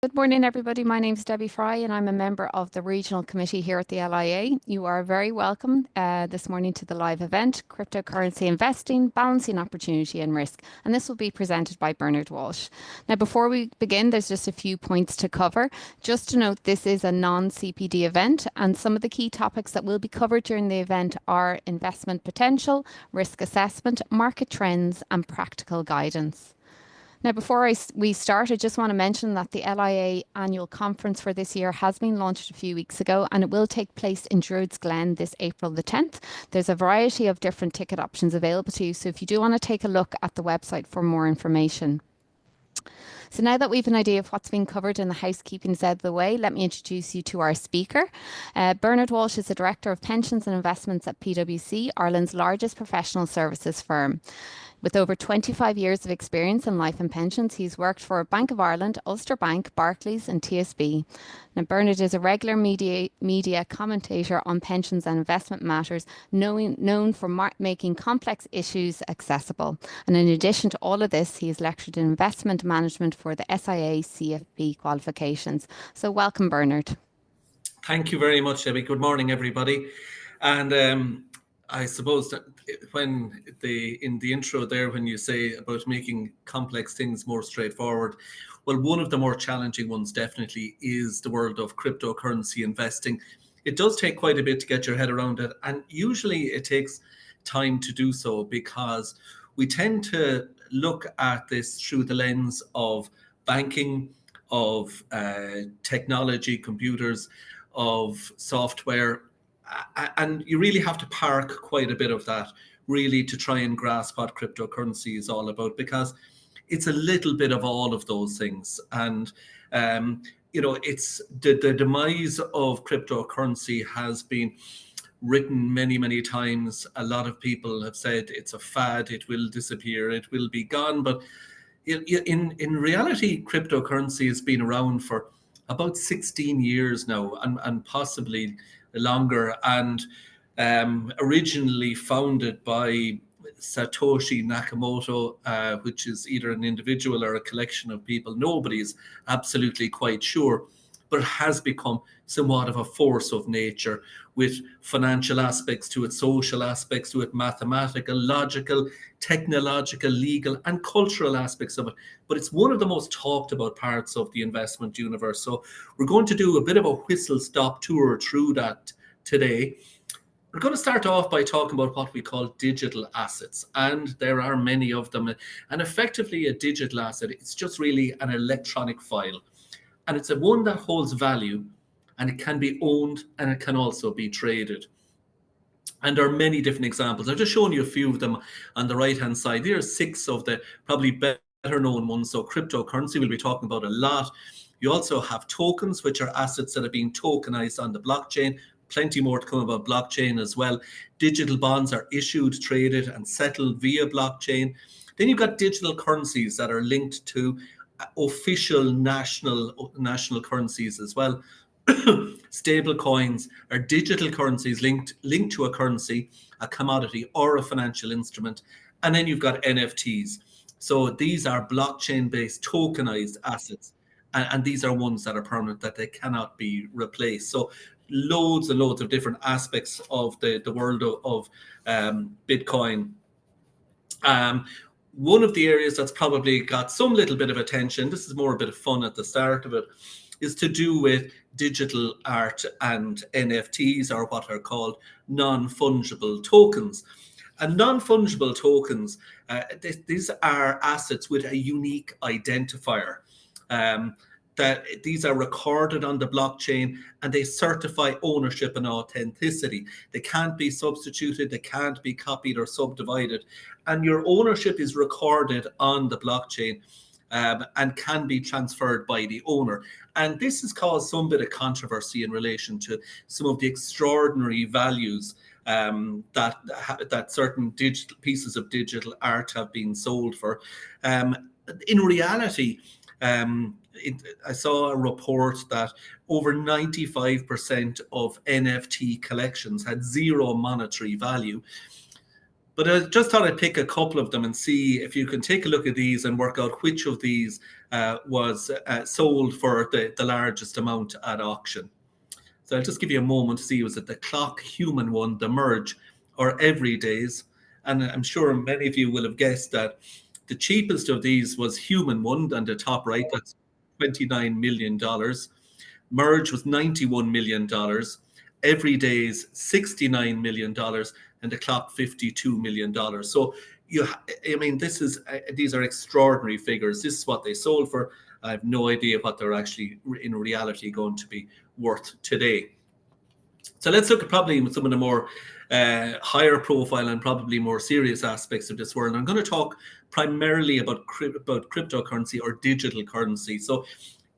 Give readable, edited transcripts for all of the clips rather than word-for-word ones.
Good morning, everybody. My name is Debbie Fry, and I'm a member of the Regional Committee here at the LIA. You are very welcome this morning to the live event, Cryptocurrency Investing, Balancing Opportunity and Risk. And this will be presented by Bernard Walsh. Now, before we begin, there's just a few points to cover. Just to note, this is a non-CPD event, and some of the key topics that will be covered during the event are investment potential, risk assessment, market trends, and practical guidance. Now, before we start, I just want to mention that the LIA annual conference for this year has been launched a few weeks ago, and it will take place in Druids Glen this April the 10th. There's a variety of different ticket options available to you, so if you do want to take a look at the website for more information. So now that we've an idea of what's being covered in the housekeeping out of the way, let me introduce you to our speaker. Bernard Walsh is the Director of Pensions and Investments at PwC, Ireland's largest professional services firm. With over 25 years of experience in life and pensions, he's worked for Bank of Ireland, Ulster Bank, Barclays and TSB. Now, Bernard is a regular media commentator on pensions and investment matters, known for making complex issues accessible. And in addition to all of this, he has lectured in investment management for the SIA CFP qualifications. So welcome, Bernard. Thank you very much, Debbie. Good morning, everybody. And I suppose that in the intro there, when you say about making complex things more straightforward, well, one of the more challenging ones definitely is the world of cryptocurrency investing. It does take quite a bit to get your head around it, and usually it takes time to do so because we tend to look at this through the lens of banking, of technology, computers, of software, and you really have to park quite a bit of that really to try and grasp what cryptocurrency is all about, because it's a little bit of all of those things. And it's the demise of cryptocurrency has been written many times. A lot of people have said it's a fad, it will disappear, it will be gone. But in reality, cryptocurrency has been around for about 16 years now, and possibly longer, and originally founded by Satoshi Nakamoto, which is either an individual or a collection of people. Nobody's absolutely quite sure, but it has become somewhat of a force of nature, with financial aspects to it, social aspects to it, mathematical, logical, technological, legal, and cultural aspects of it. But it's one of the most talked about parts of the investment universe. So we're going to do a bit of a whistle-stop tour through that today. We're going to start off by talking about what we call digital assets, and there are many of them. And effectively, a digital asset, it's just really an electronic file. And it's a one that holds value, and it can be owned, and it can also be traded. And there are many different examples. I've just shown you a few of them on the right-hand side. There are 6 of the probably better known ones. So cryptocurrency we'll be talking about a lot. You also have tokens, which are assets that are being tokenized on the blockchain. Plenty more to come about blockchain as well. Digital bonds are issued, traded, and settled via blockchain. Then you've got digital currencies that are linked to official national currencies as well. Stable coins are digital currencies linked to a currency, a commodity, or a financial instrument. And then you've got NFTs. So these are blockchain-based tokenized assets. And these are ones that are permanent, that they cannot be replaced. So loads and loads of different aspects of the world of Bitcoin. One of the areas that's probably got some little bit of attention, this is more a bit of fun at the start of it, is to do with digital art and NFTs, or what are called non-fungible tokens. And non-fungible tokens, these are assets with a unique identifier. That these are recorded on the blockchain, and they certify ownership and authenticity. They can't be substituted, they can't be copied or subdivided, and your ownership is recorded on the blockchain and can be transferred by the owner. And this has caused some bit of controversy in relation to some of the extraordinary values that certain digital pieces of digital art have been sold for. In reality, I saw a report that over 95% of NFT collections had zero monetary value. But I just thought I'd pick a couple of them and see if you can take a look at these and work out which of these was sold for the largest amount at auction. So I'll just give you a moment to see, was it the Clock Human one, the Merge, or Everydays? And I'm sure many of you will have guessed that the cheapest of these was Human one on the top right. That's $29 million. Merge was $91 million. Everyday's $69 million, and the Clock $52 million. So these are extraordinary figures. This is what they sold for. I have no idea what they're actually in reality going to be worth today. So let's look at probably some of the more higher profile and probably more serious aspects of this world. I'm going to talk primarily about cryptocurrency or digital currency. So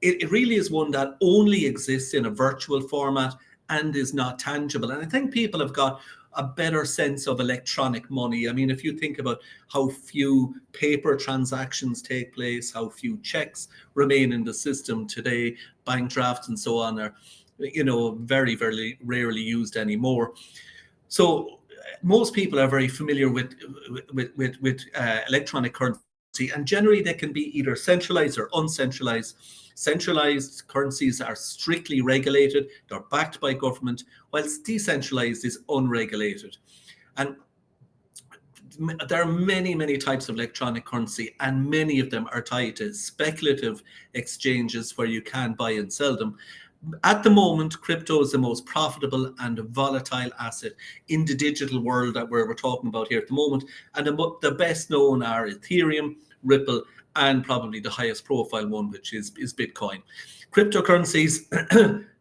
it really is one that only exists in a virtual format and is not tangible. And I think people have got a better sense of electronic money. I mean, if you think about how few paper transactions take place, how few checks remain in the system today, bank drafts and so on are, very, very rarely used anymore. So most people are very familiar with electronic currency, and generally they can be either centralized or uncentralized. Centralized currencies are strictly regulated, they're backed by government, whilst decentralized is unregulated. And there are many, many types of electronic currency, and many of them are tied to speculative exchanges where you can buy and sell them. At the moment, crypto is the most profitable and volatile asset in the digital world that we're talking about here at the moment. And the best known are Ethereum, Ripple, and probably the highest profile one, which is Bitcoin. Cryptocurrencies,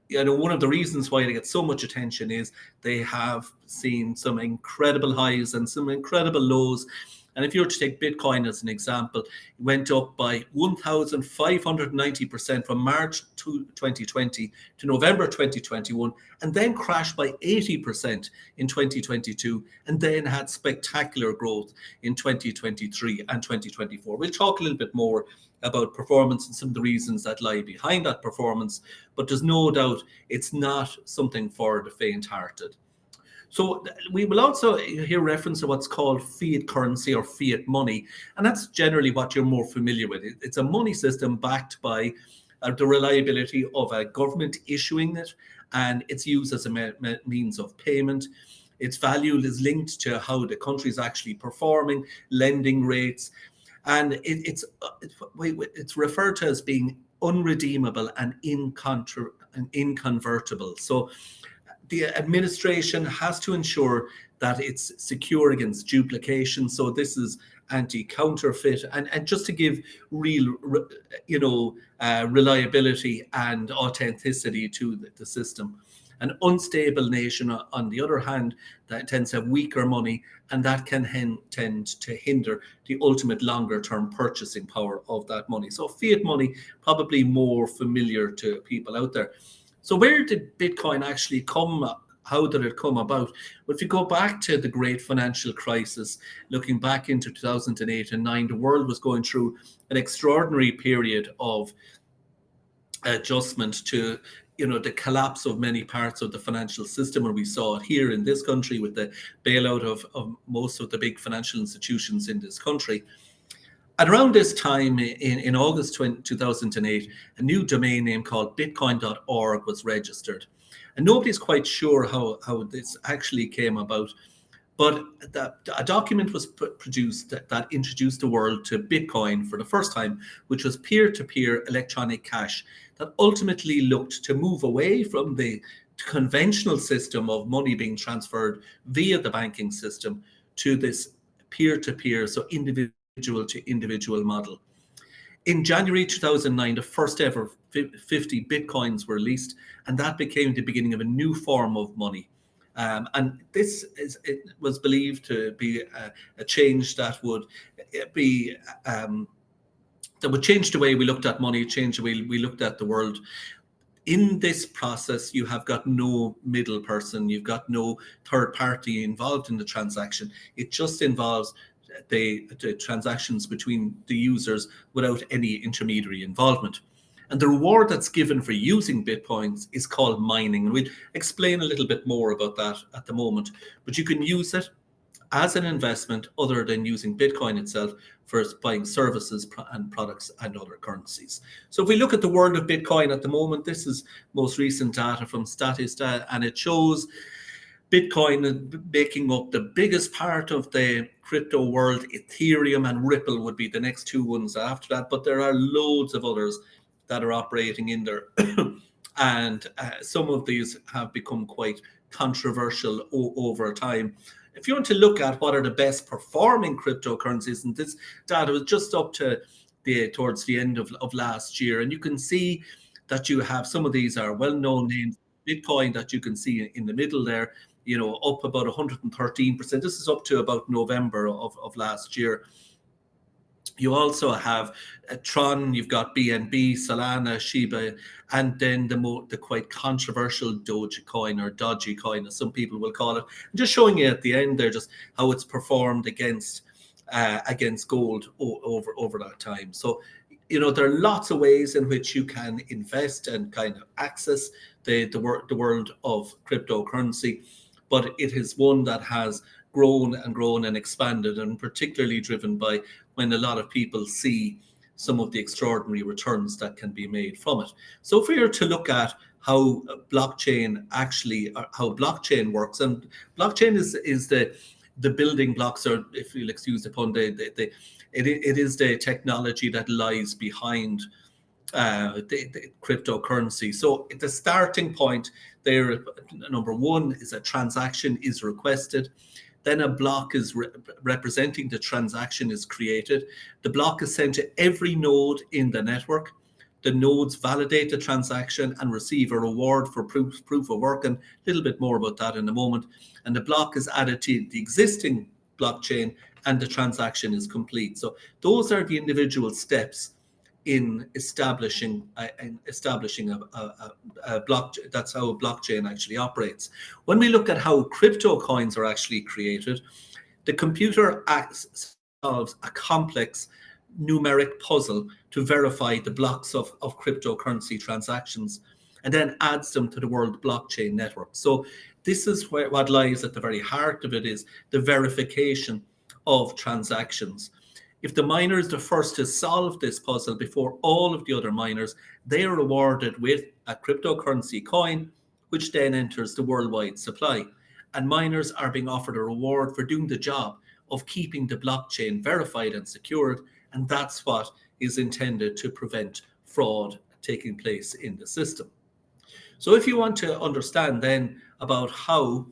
one of the reasons why they get so much attention is they have seen some incredible highs and some incredible lows. And if you were to take Bitcoin as an example, it went up by 1,590% from March 2020 to November 2021, and then crashed by 80% in 2022, and then had spectacular growth in 2023 and 2024. We'll talk a little bit more about performance and some of the reasons that lie behind that performance, but there's no doubt it's not something for the faint-hearted. So we will also hear reference to what's called fiat currency or fiat money, and that's generally what you're more familiar with. It's a money system backed by the reliability of a government issuing it, and it's used as a means of payment. Its value is linked to how the country is actually performing, lending rates, and it's referred to as being unredeemable and inconvertible. So the administration has to ensure that it's secure against duplication. So this is anti-counterfeit, and just to give real, reliability and authenticity to the system. An unstable nation, on the other hand, that tends to have weaker money, and that can tend to hinder the ultimate longer-term purchasing power of that money. So fiat money, probably more familiar to people out there. So where did Bitcoin actually come? How did it come about? Well, if you go back to the great financial crisis, looking back into 2008 and 9, the world was going through an extraordinary period of adjustment to the collapse of many parts of the financial system, and we saw it here in this country with the bailout of most of the big financial institutions in this country. At around this time, in August 2008, a new domain name called bitcoin.org was registered. And nobody's quite sure how this actually came about. But a document was produced that introduced the world to Bitcoin for the first time, which was peer-to-peer electronic cash that ultimately looked to move away from the conventional system of money being transferred via the banking system to this peer-to-peer, so individual to individual model. In January 2009, the first ever 50 Bitcoins were released, and that became the beginning of a new form of money. And it was believed to be a change that would be that would change the way we looked at money, change the way we looked at the world. In this process, you have got no middle person, you've got no third party involved in the transaction. It just involves the transactions between the users without any intermediary involvement. And the reward that's given for using Bitcoins is called mining. And we'll explain a little bit more about that at the moment. But you can use it as an investment other than using Bitcoin itself for buying services and products and other currencies. So if we look at the world of Bitcoin at the moment, this is most recent data from Statista, and it shows Bitcoin making up the biggest part of the crypto world. Ethereum and Ripple would be the next two ones after that, but there are loads of others that are operating in there. And some of these have become quite controversial over time. If you want to look at what are the best performing cryptocurrencies, and this data was just up to towards the end of last year, and you can see that you have some of these are well-known names. Bitcoin that you can see in the middle there, up about 113%. This is up to about November of last year. You also have Tron, you've got BNB, Solana, Shiba, and then the quite controversial Dogecoin, or Dodgy coin, as some people will call it. I'm just showing you at the end there just how it's performed against gold over that time. So, there are lots of ways in which you can invest and kind of access the world of cryptocurrency, but it is one that has grown and expanded, and particularly driven by when a lot of people see some of the extraordinary returns that can be made from it. So if we were to look at how blockchain works, and blockchain is the building blocks, or if you'll excuse the pun, it is the technology that lies behind the cryptocurrency. So the starting point there, number one, is a transaction is requested. Then a block is representing the transaction is created. The block is sent to every node in the network. The nodes validate the transaction and receive a reward for proof of work, and a little bit more about that in a moment. And the block is added to the existing blockchain, and the transaction is complete. So those are the individual steps in establishing a blockchain. That's how a blockchain actually operates. When we look at how crypto coins are actually created, the computer solves a complex numeric puzzle to verify the blocks of cryptocurrency transactions, and then adds them to the world blockchain network. So this is what lies at the very heart of it, is the verification of transactions. If the miner is the first to solve this puzzle before all of the other miners, they are rewarded with a cryptocurrency coin, which then enters the worldwide supply. And miners are being offered a reward for doing the job of keeping the blockchain verified and secured. And that's what is intended to prevent fraud taking place in the system. So if you want to understand then about how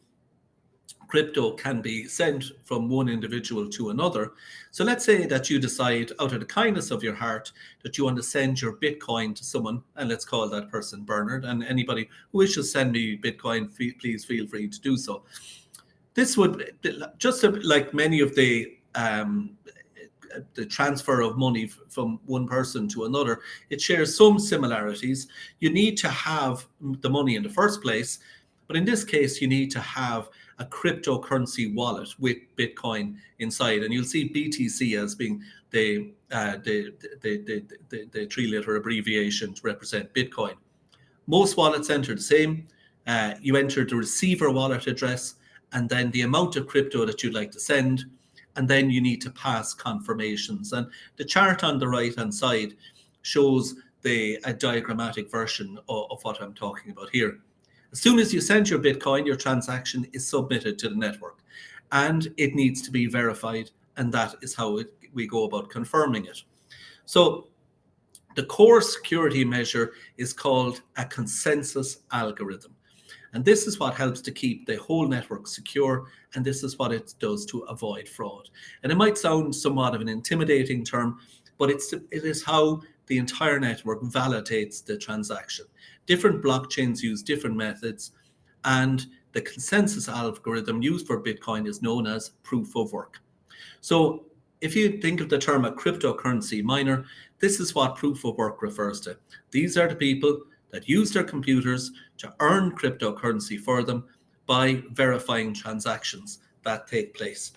crypto can be sent from one individual to another. So let's say that you decide, out of the kindness of your heart, that you want to send your Bitcoin to someone, and let's call that person Bernard, and anybody who wishes to send me Bitcoin, please feel free to do so. This would, just like many of the transfer of money from one person to another, it shares some similarities. You need to have the money in the first place, but in this case, you need to have a cryptocurrency wallet with Bitcoin inside, and you'll see BTC as being the three-letter abbreviation to represent Bitcoin. Most wallets enter the same. You enter the receiver wallet address, and then the amount of crypto that you'd like to send, and then you need to pass confirmations. And the chart on the right-hand side shows a diagrammatic version of what I'm talking about here. As soon as you send your Bitcoin, your transaction is submitted to the network, and it needs to be verified, and that is how we go about confirming it. So the core security measure is called a consensus algorithm, and this is what helps to keep the whole network secure, and this is what it does to avoid fraud. And it might sound somewhat of an intimidating term, but it is how the entire network validates the transaction. Different blockchains use different methods, and the consensus algorithm used for Bitcoin is known as proof of work. So if you think of the term a cryptocurrency miner, this is what proof of work refers to. These are the people that use their computers to earn cryptocurrency for them by verifying transactions that take place.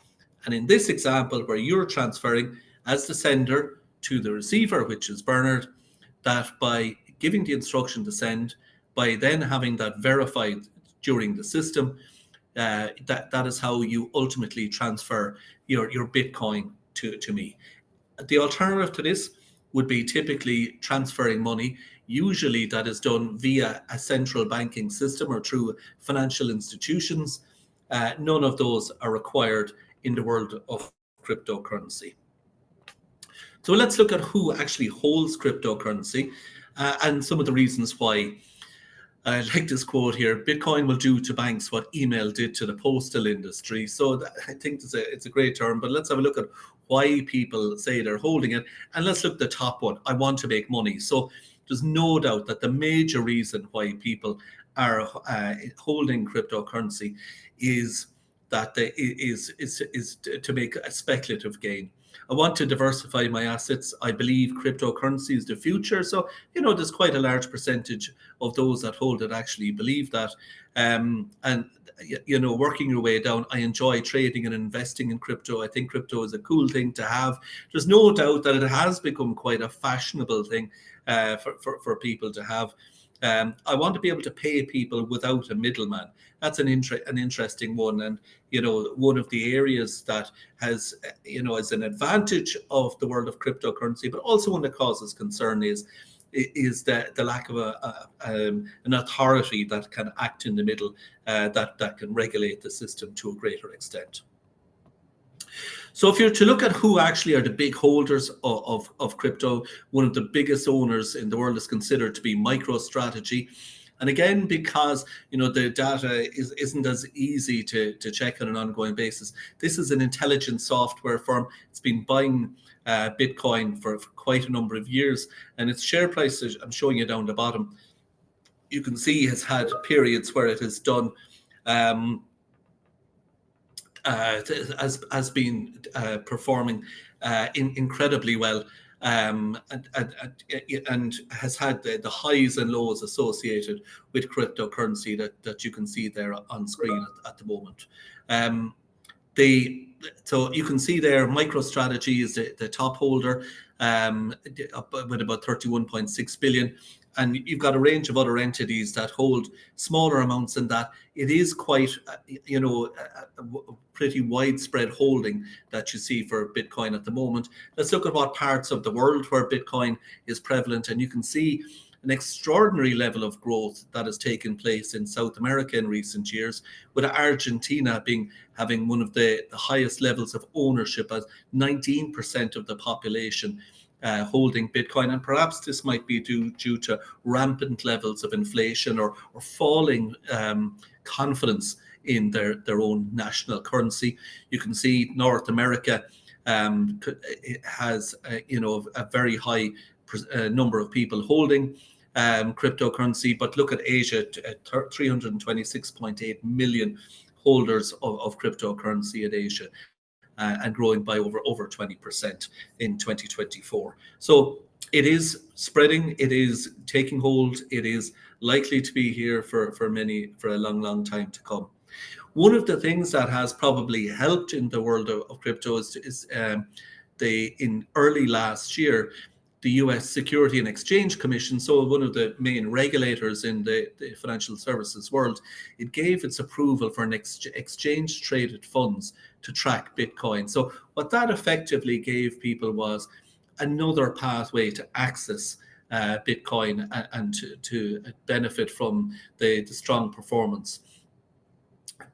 And in this example, where you're transferring as the sender to the receiver, which is Bernard, that by giving the instruction to send, by then having that verified during the system, that is how you ultimately transfer your Bitcoin to me. The alternative to this would be typically transferring money. Usually that is done via a central banking system or through financial institutions. None of those are required in the world of cryptocurrency. So let's look at who actually holds cryptocurrency and some of the reasons why. I like this quote here: Bitcoin will do to banks what email did to the postal industry. So I think it's a great term, but let's have a look at why people say they're holding it. And let's look at the top one: I want to make money. So there's no doubt that the major reason why people are holding cryptocurrency is that is to make a speculative gain. I want to diversify my assets. I believe cryptocurrency is the future. So, there's quite a large percentage of those that hold it actually believe that. And, working your way down, I enjoy trading and investing in crypto. I think crypto is a cool thing to have. There's no doubt that it has become quite a fashionable thing for people to have. I want to be able to pay people without a middleman. That's an interesting one, and one of the areas that has is an advantage of the world of cryptocurrency, but also one that causes concern is the lack of an authority that can act in the middle, that can regulate the system to a greater extent. So if you're to look at who actually are the big holders of crypto, one of the biggest owners in the world is considered to be MicroStrategy. And again, because the data isn't as easy to check on an ongoing basis, this is an intelligent software firm. It's been buying Bitcoin for quite a number of years, and its share price, I'm showing you down the bottom, you can see has had periods where it has done has been performing incredibly well, and has had the highs and lows associated with cryptocurrency that you can see there on screen at the moment. So you can see there, MicroStrategy is the top holder with about 31.6 billion. And you've got a range of other entities that hold smaller amounts than that. It is quite, a pretty widespread holding that you see for Bitcoin at the moment. Let's look at what parts of the world where Bitcoin is prevalent. And you can see an extraordinary level of growth that has taken place in South America in recent years, with Argentina having one of the highest levels of ownership, as 19% of the population holding Bitcoin. And perhaps this might be due to rampant levels of inflation or falling confidence in their own national currency. You can see North America has a very high number of people holding cryptocurrency, but look at Asia, 326.8 million holders of cryptocurrency in Asia, and growing by over 20% in 2024. So it is spreading, it is taking hold, it is likely to be here for a long time to come. One of the things that has probably helped in the world of crypto is in early last year, the US Security and Exchange Commission, so one of the main regulators in the financial services world, it gave its approval for an exchange traded funds to track Bitcoin. So what that effectively gave people was another pathway to access Bitcoin and to benefit from the strong performance.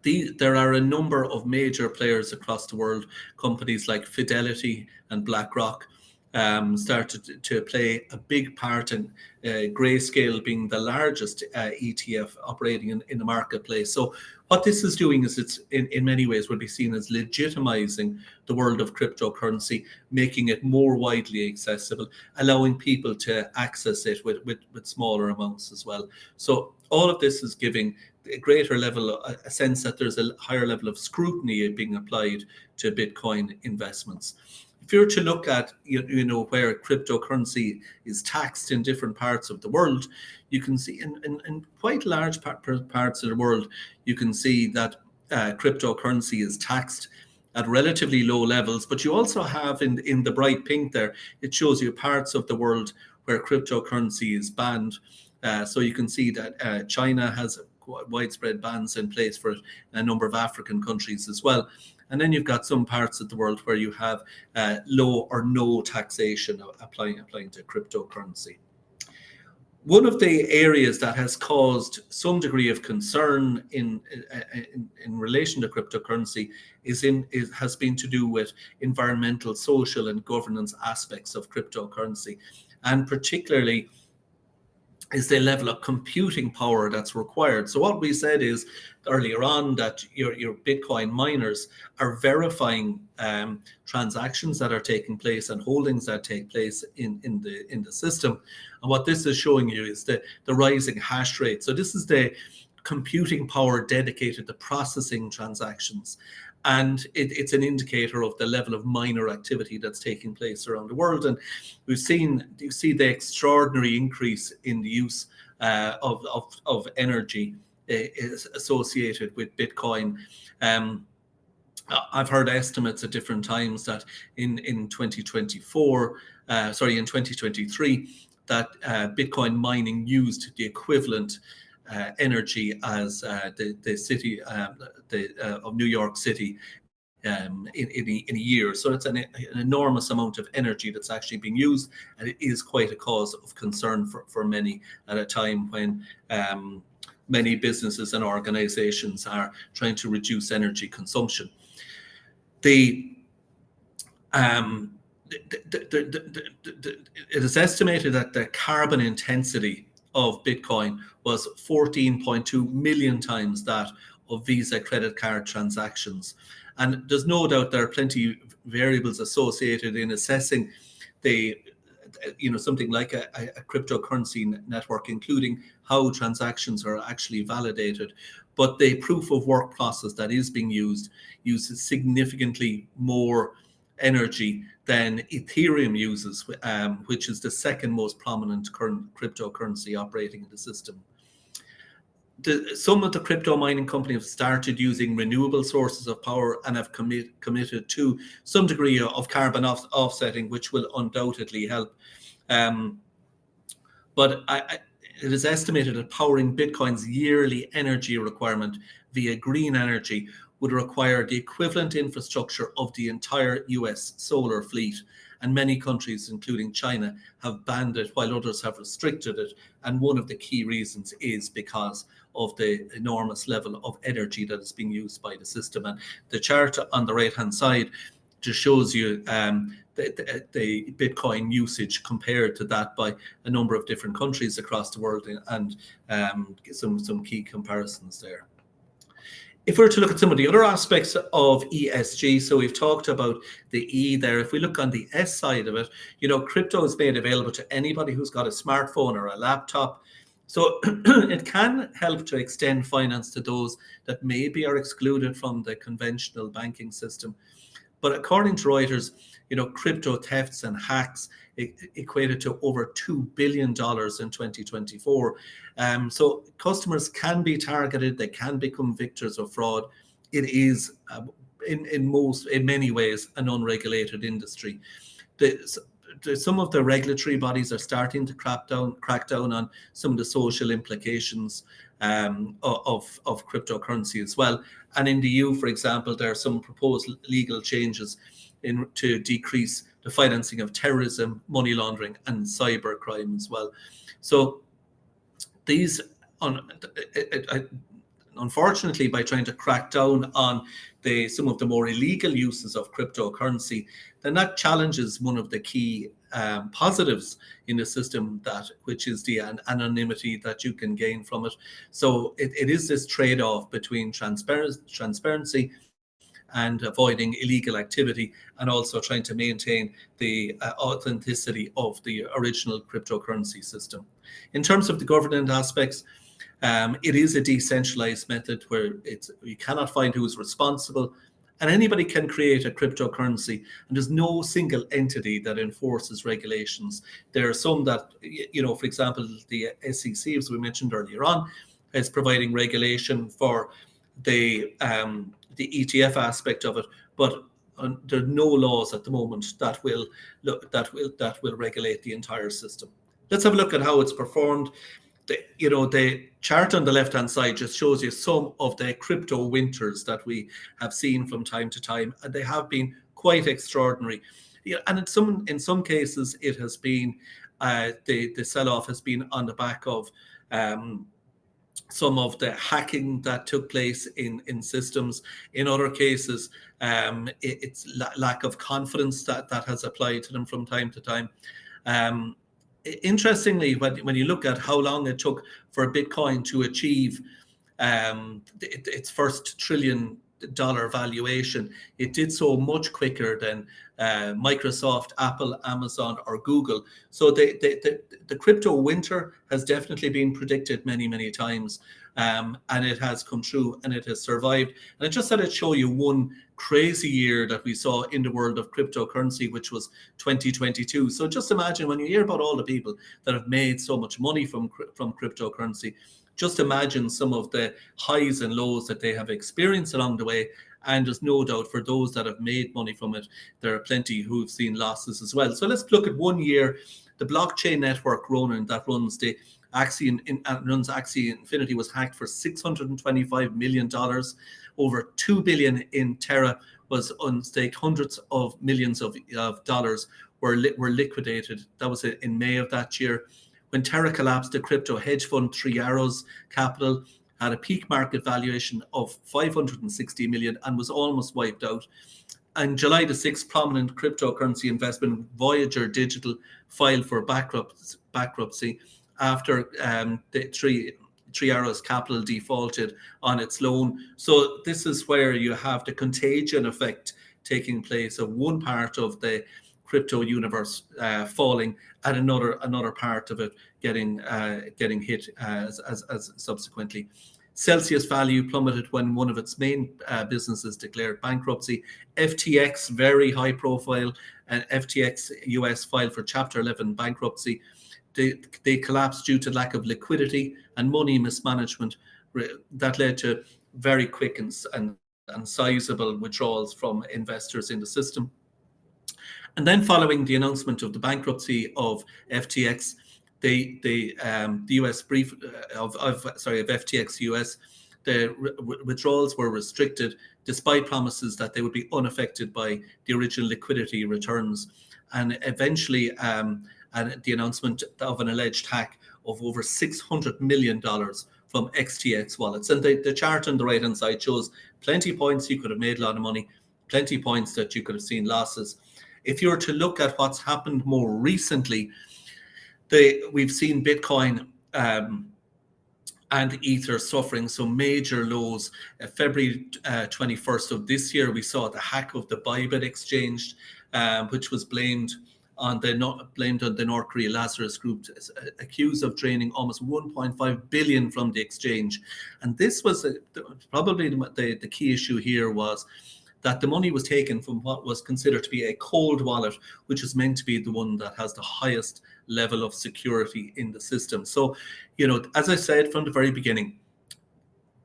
There are a number of major players across the world, companies like Fidelity and BlackRock, started to play a big part in Grayscale being the largest ETF operating in the marketplace. So what this is doing is it's in many ways will be seen as legitimizing the world of cryptocurrency, making it more widely accessible, allowing people to access it with smaller amounts as well. So all of this is giving a greater level, a sense that there's a higher level of scrutiny being applied to Bitcoin investments. If you're to look at where cryptocurrency is taxed in different parts of the world, you can see in quite large parts of the world, you can see that cryptocurrency is taxed at relatively low levels. But you also have in the bright pink there, it shows you parts of the world where cryptocurrency is banned. So you can see that China has widespread bans in place for a number of African countries as well. And then you've got some parts of the world where you have low or no taxation applying to cryptocurrency. One of the areas that has caused some degree of concern in relation to cryptocurrency has been to do with environmental, social, and governance aspects of cryptocurrency, and particularly is the level of computing power that's required. So what we said is earlier on that your Bitcoin miners are verifying transactions that are taking place and holdings that take place in the system. And what this is showing you is the rising hash rate. So this is the computing power dedicated to processing transactions. And it's an indicator of the level of miner activity that's taking place around the world. And you see the extraordinary increase in the use of energy associated with Bitcoin. I've heard estimates at different times that in 2023, that Bitcoin mining used the equivalent energy as the city of New York City in a year. So it's an enormous amount of energy that's actually being used, and it is quite a cause of concern for many at a time when many businesses and organizations are trying to reduce energy consumption. It is estimated that the carbon intensity of Bitcoin was 14.2 million times that of Visa credit card transactions. And there's no doubt there are plenty of variables associated in assessing something like a cryptocurrency network, including how transactions are actually validated. But the proof of work process that is being uses significantly more energy than Ethereum uses, which is the second most prominent current cryptocurrency operating in the system. Some of the crypto mining companies have started using renewable sources of power and have committed to some degree of carbon offsetting, which will undoubtedly help. But it is estimated that powering Bitcoin's yearly energy requirement via green energy would require the equivalent infrastructure of the entire US solar fleet. And many countries, including China, have banned it, while others have restricted it. And one of the key reasons is because of the enormous level of energy that is being used by the system. And the chart on the right-hand side just shows you the Bitcoin usage compared to that by a number of different countries across the world, and some key comparisons there. If we were to look at some of the other aspects of ESG, so we've talked about the E there. If we look on the S side of it, crypto is made available to anybody who's got a smartphone or a laptop. So it can help to extend finance to those that maybe are excluded from the conventional banking system. But according to Reuters, crypto thefts and hacks equated to over $2 billion in 2024. So customers can be targeted, they can become victims of fraud. It is, in many ways, an unregulated industry. Some of the regulatory bodies are starting to crack down on some of the social implications of cryptocurrency as well. And in the EU, for example, there are some proposed legal changes to decrease the financing of terrorism, money laundering, and cybercrime as well. So these, unfortunately, by trying to crack down on some of the more illegal uses of cryptocurrency, then that challenges one of the key positives in the system, which is the anonymity that you can gain from it. So it is this trade-off between transparency and avoiding illegal activity, and also trying to maintain the authenticity of the original cryptocurrency system. In terms of the governance aspects, it is a decentralized method where you cannot find who is responsible, and anybody can create a cryptocurrency, and there's no single entity that enforces regulations. There are some that, for example, the SEC, as we mentioned earlier on, is providing regulation for the ETF aspect of it, but there are no laws at the moment that will regulate the entire system. Let's have a look at how it's performed. the chart on the left-hand side just shows you some of the crypto winters that we have seen from time to time, and they have been quite extraordinary. And in some cases, it has been the sell-off has been on the back of some of the hacking that took place in systems. In other cases, it's lack of confidence that has applied to them from time to time. Interestingly, when you look at how long it took for Bitcoin to achieve its first $1 trillion valuation, it did so much quicker than Microsoft, Apple, Amazon, or Google. So the crypto winter has definitely been predicted many times, and it has come true and it has survived. And I just thought I'd show you one crazy year that we saw in the world of cryptocurrency, which was 2022. So just imagine when you hear about all the people that have made so much money from cryptocurrency, just imagine some of the highs and lows that they have experienced along the way. And there's no doubt for those that have made money from it, there are plenty who've seen losses as well. So let's look at 1 year. The blockchain network Ronin that runs the Axie Infinity was hacked for $625 million. Over $2 billion in Terra was unstaked. Hundreds of millions of dollars were liquidated. That was in May of that year. When Terra collapsed, the crypto hedge fund 3 Arrows Capital had a peak market valuation of $560 million and was almost wiped out. On July the 6th, prominent cryptocurrency investment Voyager Digital filed for bankruptcy after the 3 Arrows Capital defaulted on its loan. So this is where you have the contagion effect taking place of one part of the crypto universe falling and another part of it getting hit as subsequently. Celsius value plummeted when one of its main businesses declared bankruptcy. FTX, very high profile, and FTX US filed for Chapter 11 bankruptcy. They collapsed due to lack of liquidity and money mismanagement that led to very quick and sizable withdrawals from investors in the system. And then following the announcement of the bankruptcy of FTX, the US brief of FTX US, the withdrawals were restricted despite promises that they would be unaffected by the original liquidity returns. And eventually, the announcement of an alleged hack of over $600 million from XTX wallets. And the chart on the right-hand side shows plenty of points you could have made a lot of money, plenty of points that you could have seen losses. If you were to look at what's happened more recently, we've seen Bitcoin and Ether suffering some major lows. February 21st of this year, we saw the hack of the Bybit exchange, which was blamed on the North Korea Lazarus Group, accused of draining almost 1.5 billion from the exchange. And this was probably the key issue here was that the money was taken from what was considered to be a cold wallet, which is meant to be the one that has the highest level of security in the system. So, as I said from the very beginning,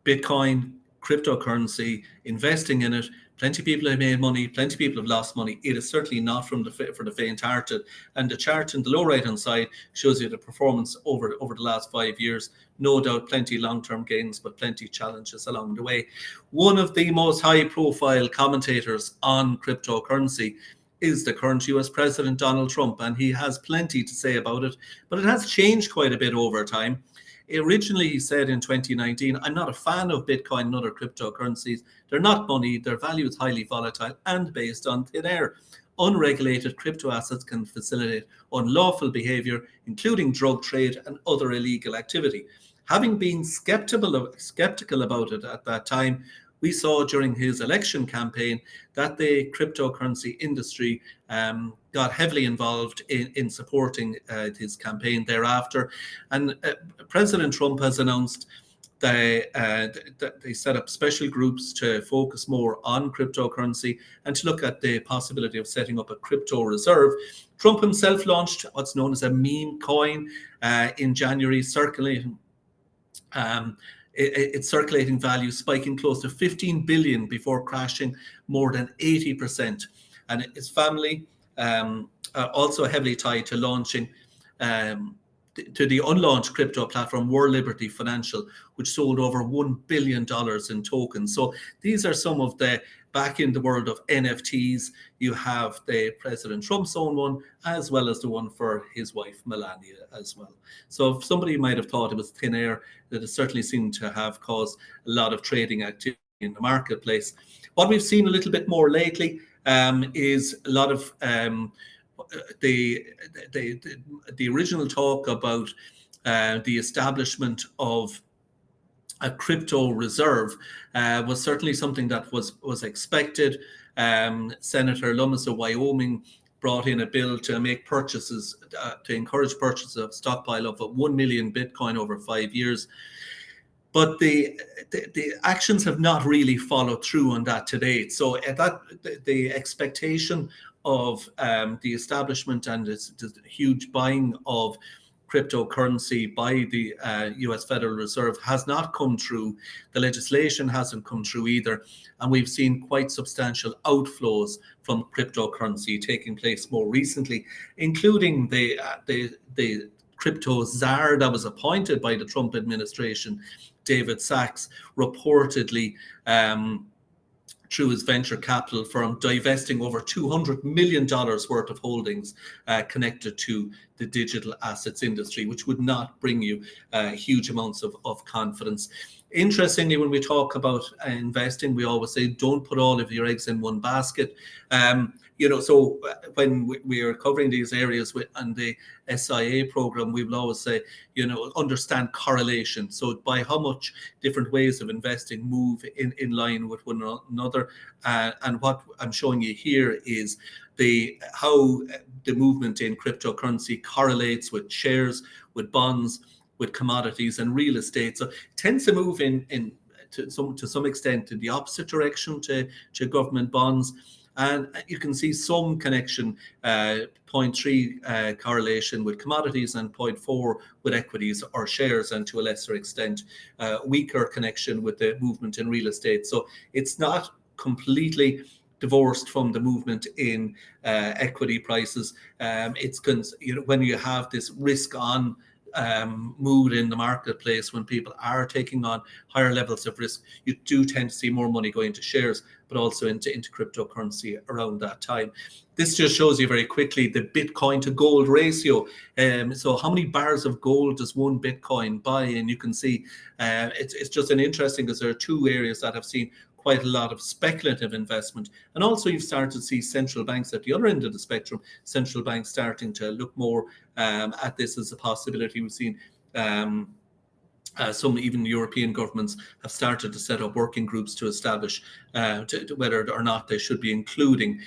Bitcoin, cryptocurrency, investing in it, plenty of people have made money, plenty of people have lost money. It is certainly not for the faint-hearted. And the chart in the lower right-hand side shows you the performance over the last 5 years. No doubt plenty long-term gains, but plenty challenges along the way. One of the most high-profile commentators on cryptocurrency is the current US President, Donald Trump, and he has plenty to say about it, but it has changed quite a bit over time. Originally, he said in 2019, I'm not a fan of Bitcoin and other cryptocurrencies. They're not money, their value is highly volatile and based on thin air. Unregulated crypto assets can facilitate unlawful behavior, including drug trade and other illegal activity. Having been skeptical about it at that time, we saw during his election campaign that the cryptocurrency industry got heavily involved in supporting his campaign thereafter. And President Trump has announced that they set up special groups to focus more on cryptocurrency and to look at the possibility of setting up a crypto reserve. Trump himself launched what's known as a meme coin in January, circulating its circulating value spiking close to 15 billion before crashing more than 80%. And his family also heavily tied to launching to the unlaunched crypto platform World Liberty Financial, which sold over $1 billion in tokens. So these are some of the, back in the world of NFTs, you have the President Trump's own one, as well as the one for his wife, Melania, as well. So if somebody might have thought it was thin air, that it certainly seemed to have caused a lot of trading activity in the marketplace. What we've seen a little bit more lately is a lot of the original talk about the establishment of a crypto reserve was certainly something that was expected. Senator Lummis of Wyoming brought in a bill to make purchases, to encourage purchase of stockpile of 1 million Bitcoin over 5 years. But the actions have not really followed through on that to date. So the expectation of the establishment and this huge buying of cryptocurrency by the US Federal Reserve has not come true. The legislation hasn't come true either. And we've seen quite substantial outflows from cryptocurrency taking place more recently, including the crypto czar that was appointed by the Trump administration, David Sachs, reportedly through his venture capital firm, divesting over $200 million worth of holdings connected to the digital assets industry, which would not bring you huge amounts of confidence. Interestingly, when we talk about investing, we always say, don't put all of your eggs in one basket. So when we are covering these areas and the SIA program, we will always say, understand correlation. So by how much different ways of investing move in line with one another. And what I'm showing you here is how the movement in cryptocurrency correlates with shares, with bonds, with commodities and real estate. So it tends to move to some extent in the opposite direction to government bonds. And you can see some connection, 0.3 correlation with commodities and 0.4 with equities or shares, and to a lesser extent, weaker connection with the movement in real estate. So it's not completely divorced from the movement in equity prices. It's when you have this risk on mood in the marketplace, when people are taking on higher levels of risk, you do tend to see more money going into shares, but also into cryptocurrency around that time. This just shows you very quickly the Bitcoin to gold ratio. So how many bars of gold does one Bitcoin buy? And you can see it's just an interesting, because there are two areas that have seen quite a lot of speculative investment. And also you've started to see central banks at the other end of the spectrum, central banks starting to look more at this as a possibility. We've seen some even European governments have started to set up working groups to establish whether or not they should be including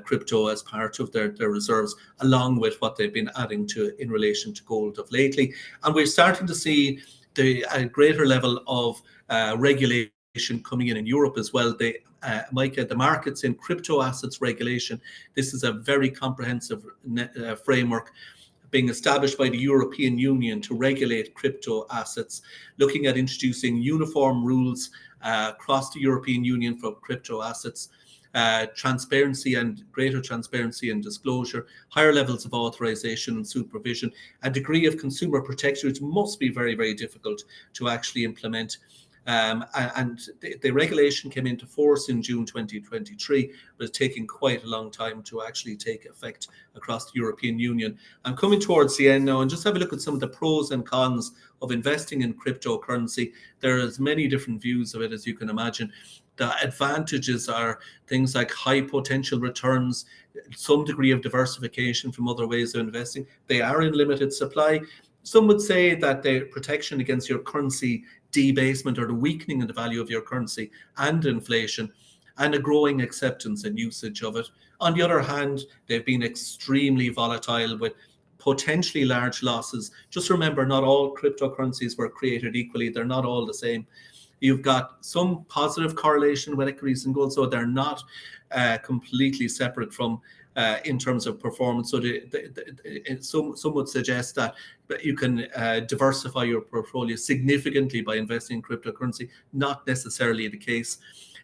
crypto as part of their reserves, along with what they've been adding to in relation to gold of lately. And we're starting to see a greater level of regulation coming in Europe as well. Micah, the markets in crypto assets regulation, this is a very comprehensive framework being established by the European Union to regulate crypto assets, looking at introducing uniform rules across the European Union for crypto assets, transparency and greater transparency and disclosure, higher levels of authorization and supervision, a degree of consumer protection, which must be very, very difficult to actually implement. And the regulation came into force in June 2023, but it's taking quite a long time to actually take effect across the European Union. I'm coming towards the end now, and just have a look at some of the pros and cons of investing in cryptocurrency. There are as many different views of it as you can imagine. The advantages are things like high potential returns, some degree of diversification from other ways of investing. They are in limited supply. Some would say that the protection against your currency debasement or the weakening in the value of your currency and inflation, and a growing acceptance and usage of it. On the other hand, they've been extremely volatile with potentially large losses. Just remember, not all cryptocurrencies were created equally. They're not all the same. You've got some positive correlation with equities and gold, so they're not completely separate from in terms of performance. So some would suggest that you can diversify your portfolio significantly by investing in cryptocurrency. Not necessarily the case.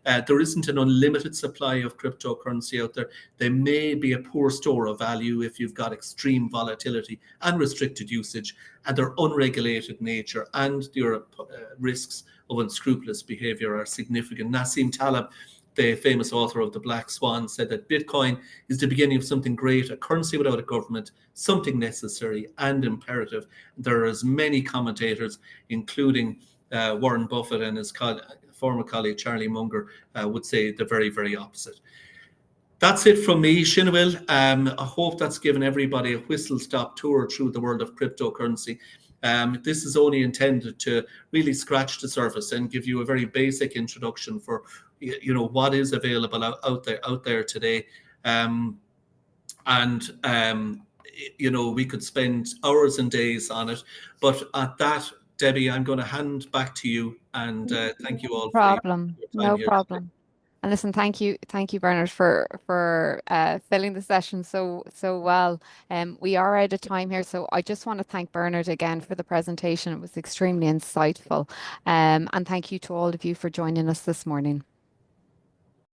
There isn't an unlimited supply of cryptocurrency out there. They may be a poor store of value if you've got extreme volatility and restricted usage, and their unregulated nature and your risks of unscrupulous behavior are significant. Nassim Taleb, the famous author of The Black Swan, said that Bitcoin is the beginning of something great, a currency without a government, something necessary and imperative. There are as many commentators, including Warren Buffett and his former colleague Charlie Munger, would say the very, very opposite. That's it from me, Shinawil. I hope that's given everybody a whistle-stop tour through the world of cryptocurrency. This is only intended to really scratch the surface and give you a very basic introduction for what is available out there today. We could spend hours and days on it. But at that, Debbie, I'm going to hand back to you, and thank you all for your time No here today. problem. And listen, thank you, Bernard, for filling the session so well. We are out of time here, so I just want to thank Bernard again for the presentation. It was extremely insightful. And thank you to all of you for joining us this morning.